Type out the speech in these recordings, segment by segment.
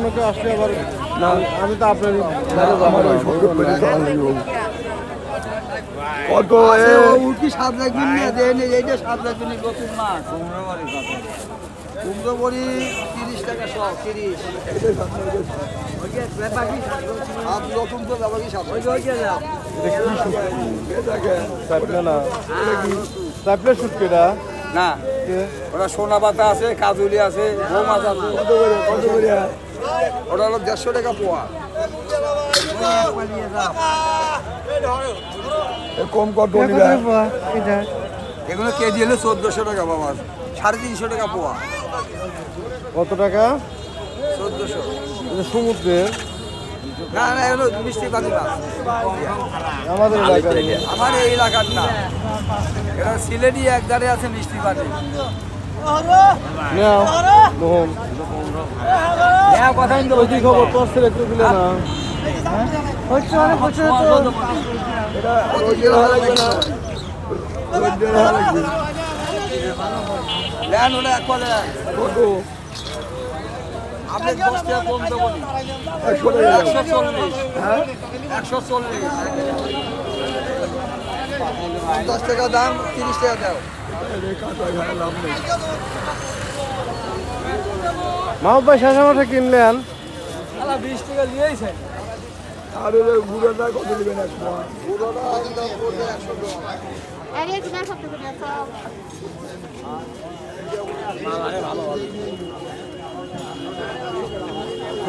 অন্য কেউ আসলে আবার না আমি তো আপনার কত কি সাত রাখবেন না দেন এইটা সাত রাখবেন নতুন মাছ কুমড়ো বড়ি 30 টাকা সব 30 আর নতুন তো যাবো কি সাত না ওটা সোনা পাতা আছে কাজুলি আছে বউ মাছ আছে ওটা হলো 150 টাকা পোয়া কম কত এগুলো কেজি হলো 1400 টাকা বাবা 350 টাকা পোয়া কত টাকা 1400 সমুদ্রের না না এগুলো মিষ্টি পাতি মাছ আমাদের এলাকার আমার এই এলাকার না এটা সিলেটি একদারে আছে মিষ্টি পাতি নাও মোহন কথা কিন্তু ওই কি খবর তোর ছেলে একটু দিলে না হচ্ছে অনেক বছর ল্যান্ড হলে এক বলে আপনি 10 টাকা কম দেবো 140 হ্যাঁ 140 10 টাকা দাম 30 টাকা দাও মাহবুব ভাই শেষে মাঠে কিনলেন 20 টাকা নিয়েছে আর গুঁড়োটা কত নেবেন এক পোয়া পুরোটা একদম করবে 100 টাকা আরে কিনা সব থেকে সব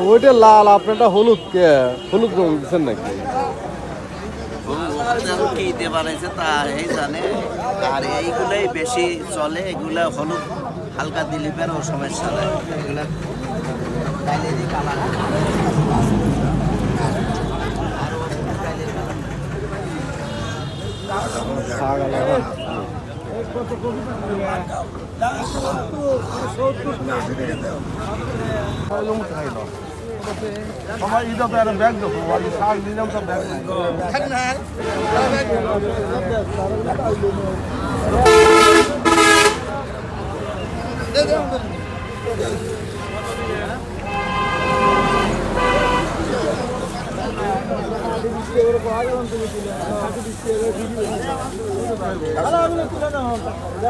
ওইটা লাল আপনারটা হলুদ কে হলুদ রং দিচ্ছেন নাকি দিতে পারেছে তা এই জানে আর এইগুলোই বেশি চলে এগুলা হলুদ হালকা দিলে বেরো সমস্যা নেই এগুলা কাইলেরই কালার সবাই এটা তো একটা ব্যাগ দেখো আমি শাক নিলাম তো ব্যাগ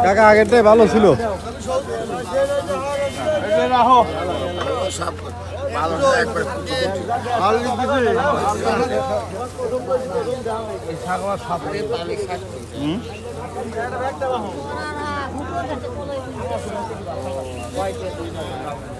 কাকা আগেরটাই ভালো ছিল রাখো না